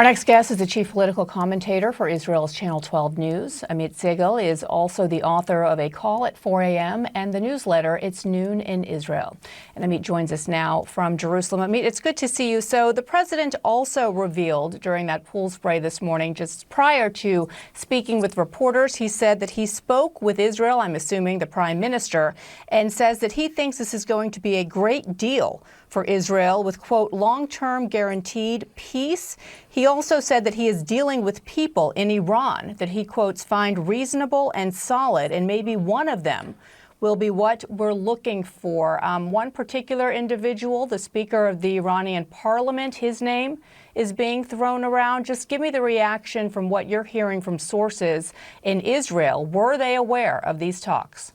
next guest is the chief political commentator for Israel's Channel 12 News. Amit Segel is also the author of A Call at 4 a.m. and the newsletter It's Noon in Israel. And Amit joins us now from Jerusalem. Amit, it's good to see you. So the president also revealed during that pool spray this morning, just prior to speaking with reporters, he said that he spoke with Israel, I'm assuming the prime minister, and says that he thinks this is going to be a great deal for Israel with, quote, long-term guaranteed peace. He also said that he is dealing with people in Iran that he, quotes, find reasonable and solid, and maybe one of them will be what we're looking for. One particular individual, the Speaker of the Iranian parliament, his name is being thrown around. Just give me the reaction from what you're hearing from sources in Israel. Were they aware of these talks?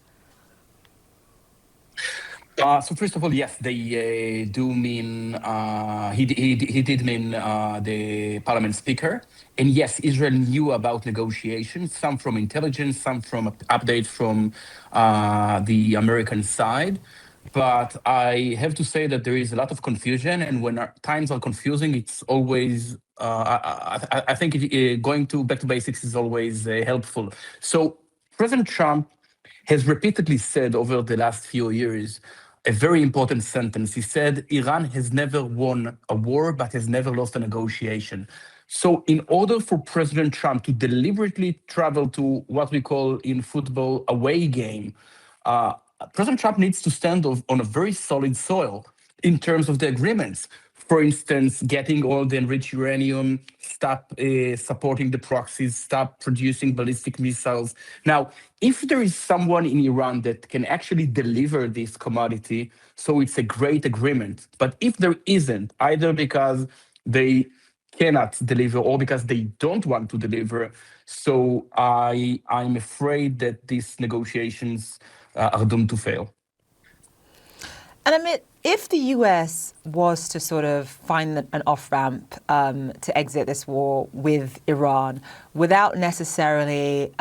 So first of all, yes, they do mean, he did mean the parliament speaker. And yes, Israel knew about negotiations, some from intelligence, some from updates from the American side. But I have to say that there is a lot of confusion. And when times are confusing, it's always, I think going back to basics is always helpful. So President Trump has repeatedly said over the last few years a very important sentence. He said, Iran has never won a war, but has never lost a negotiation. So in order for President Trump to deliberately travel to what we call in football away game, President Trump needs to stand on a very solid soil in terms of the agreements. For instance, getting all the enriched uranium, stop supporting the proxies, stop producing ballistic missiles. Now, if there is someone in Iran that can actually deliver this commodity, so it's a great agreement. But if there isn't, either because they cannot deliver or because they don't want to deliver, so I'm afraid that these negotiations are doomed to fail. And Amit, if the US was to sort of find an off-ramp to exit this war with Iran without necessarily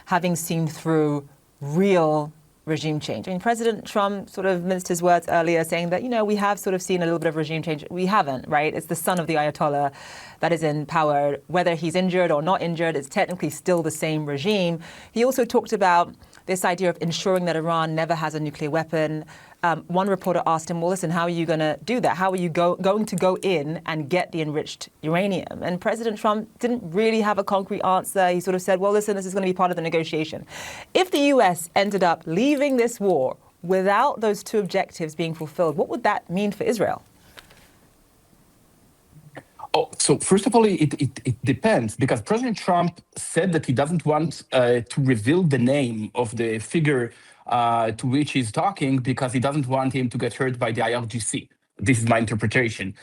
having seen through real regime change. I mean, President Trump sort of minced his words earlier saying that, you know, we have sort of seen a little bit of regime change. We haven't, right? It's the son of the Ayatollah that is in power. Whether he's injured or not injured, it's technically still the same regime. He also talked about this idea of ensuring that Iran never has a nuclear weapon. One reporter asked him, well, listen, how are you going to do that? How are you going to go in and get the enriched uranium? And President Trump didn't really have a concrete answer. He sort of said, well, listen, this is going to be part of the negotiation. If the US ended up leaving this war without those two objectives being fulfilled, what would that mean for Israel? Oh, so first of all, it depends, because President Trump said that he doesn't want to reveal the name of the figure to which he's talking because he doesn't want him to get hurt by the IRGC. This is my interpretation,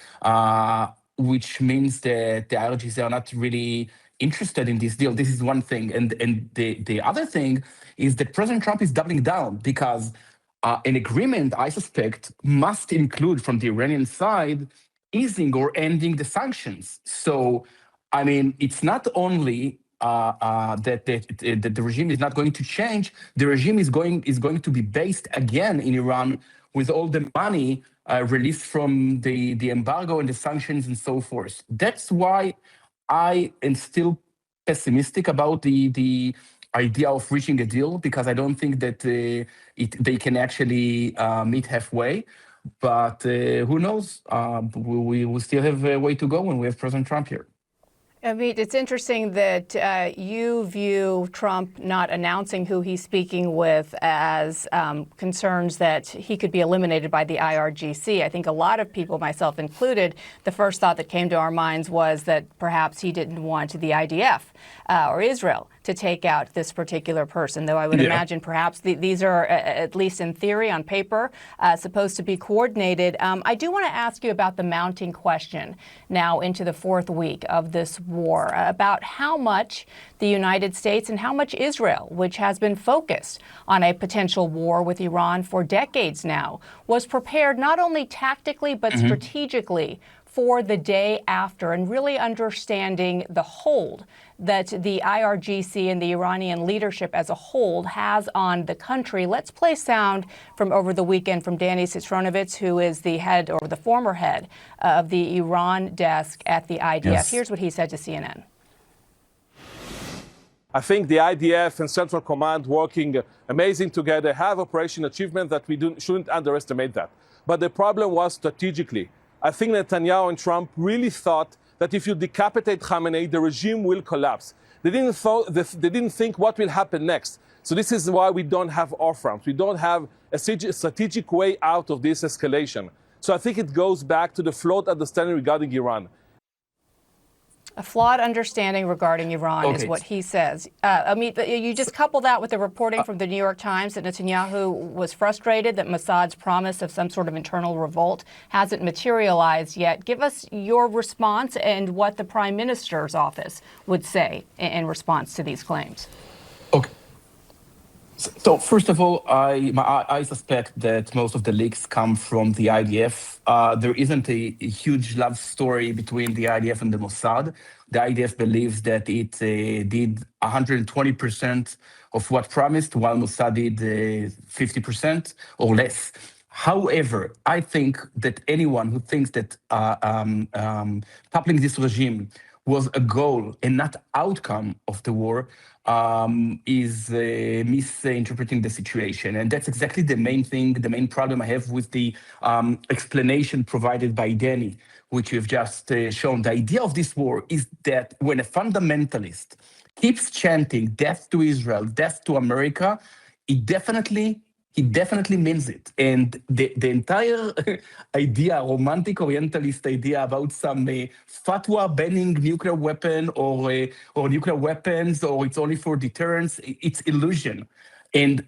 which means that the IRGC are not really interested in this deal. This is one thing. And the other thing is that President Trump is doubling down because an agreement, I suspect, must include from the Iranian side easing or ending the sanctions. So, I mean, it's not only that the regime is not going to change. The regime is going to be based again in Iran with all the money released from the embargo and the sanctions and so forth. That's why I am still pessimistic about the idea of reaching a deal, because I don't think that they can actually meet halfway. But who knows? We still have a way to go when we have President Trump here. I mean, it's interesting that you view Trump not announcing who he's speaking with as concerns that he could be eliminated by the IRGC. I think a lot of people, myself included, the first thought that came to our minds was that perhaps he didn't want the IDF or Israel to take out this particular person, though I would imagine perhaps these are, at least in theory, on paper, supposed to be coordinated. I do want to ask you about the mounting question now into the fourth week of this war, about how much the United States and how much Israel, which has been focused on a potential war with Iran for decades now, was prepared not only tactically but strategically for the day after and really understanding the hold that the IRGC and the Iranian leadership as a whole has on the country. Let's play sound from over the weekend from Danny Citronovitz, who is the head or the former head of the Iran desk at the IDF. Yes. Here's what he said to CNN. I think the IDF and Central Command working amazing together have operation achievement that we shouldn't underestimate that. But the problem was strategically. I think Netanyahu and Trump really thought that if you decapitate Khamenei, the regime will collapse. They didn't think what will happen next. So this is why we don't have off-ramps. We don't have a strategic way out of this escalation. So I think it goes back to the flawed understanding regarding Iran. A flawed understanding regarding Iran is what he says. Amit, you just couple that with the reporting from the New York Times that Netanyahu was frustrated that Mossad's promise of some sort of internal revolt hasn't materialized yet. Give us your response and what the Prime Minister's office would say in response to these claims. Okay. So first of all, I suspect that most of the leaks come from the IDF. There isn't a huge love story between the IDF and the Mossad. The IDF believes that it did 120% of what promised, while Mossad did 50% or less. However, I think that anyone who thinks that toppling this regime was a goal and not outcome of the war is misinterpreting the situation. And that's exactly the main thing, the main problem I have with the explanation provided by Danny, which you've just shown. The idea of this war is that when a fundamentalist keeps chanting death to Israel, death to America, he definitely means it. And the entire idea, romantic orientalist idea about some fatwa banning nuclear weapon or nuclear weapons, or it's only for deterrence, it's illusion. And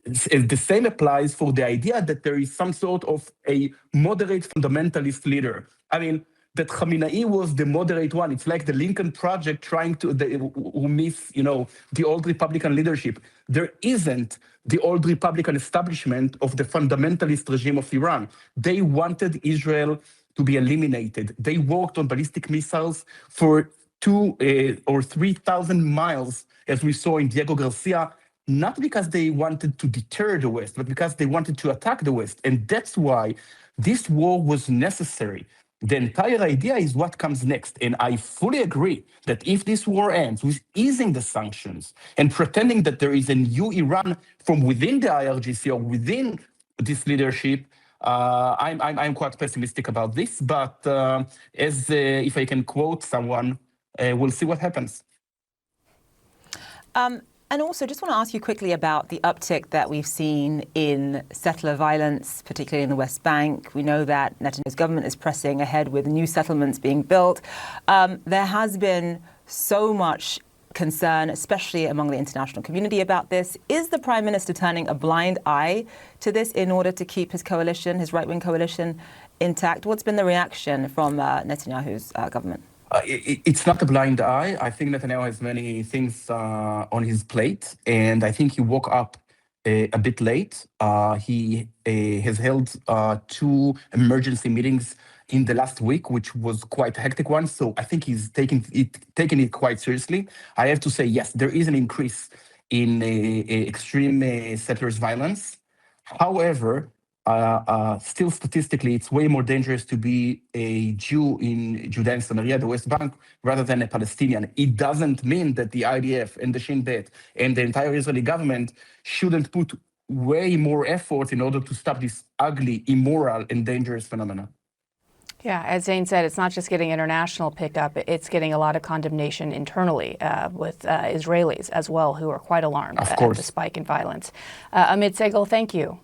the same applies for the idea that there is some sort of a moderate fundamentalist leader. I mean, that Khamenei was the moderate one. It's like the Lincoln Project trying to, who miss, the old Republican leadership. There isn't the old Republican establishment of the fundamentalist regime of Iran. They wanted Israel to be eliminated. They worked on ballistic missiles for 2,000 or 3,000 miles, as we saw in Diego Garcia, not because they wanted to deter the West, but because they wanted to attack the West. And that's why this war was necessary. The entire idea is what comes next. And I fully agree that if this war ends with easing the sanctions and pretending that there is a new Iran from within the IRGC or within this leadership, I'm quite pessimistic about this. But if I can quote someone, we'll see what happens. And also, just want to ask you quickly about the uptick that we've seen in settler violence, particularly in the West Bank. We know that Netanyahu's government is pressing ahead with new settlements being built. There has been so much concern, especially among the international community, about this. Is the Prime Minister turning a blind eye to this in order to keep his coalition, his right-wing coalition, intact? What's been the reaction from Netanyahu's government? It's not a blind eye. I think Netanyahu has many things on his plate, and I think he woke up a bit late. He has held 2 emergency meetings in the last week, which was quite a hectic one. So I think he's taking it quite seriously. I have to say, yes, there is an increase in extreme settlers' violence. However, still statistically, it's way more dangerous to be a Jew in Judea and Samaria, the West Bank, rather than a Palestinian. It doesn't mean that the IDF and the Shin Bet and the entire Israeli government shouldn't put way more effort in order to stop this ugly, immoral, and dangerous phenomenon. Yeah, as Zane said, it's not just getting international pickup, it's getting a lot of condemnation internally with Israelis as well, who are quite alarmed at the spike in violence. Amit Segel, thank you.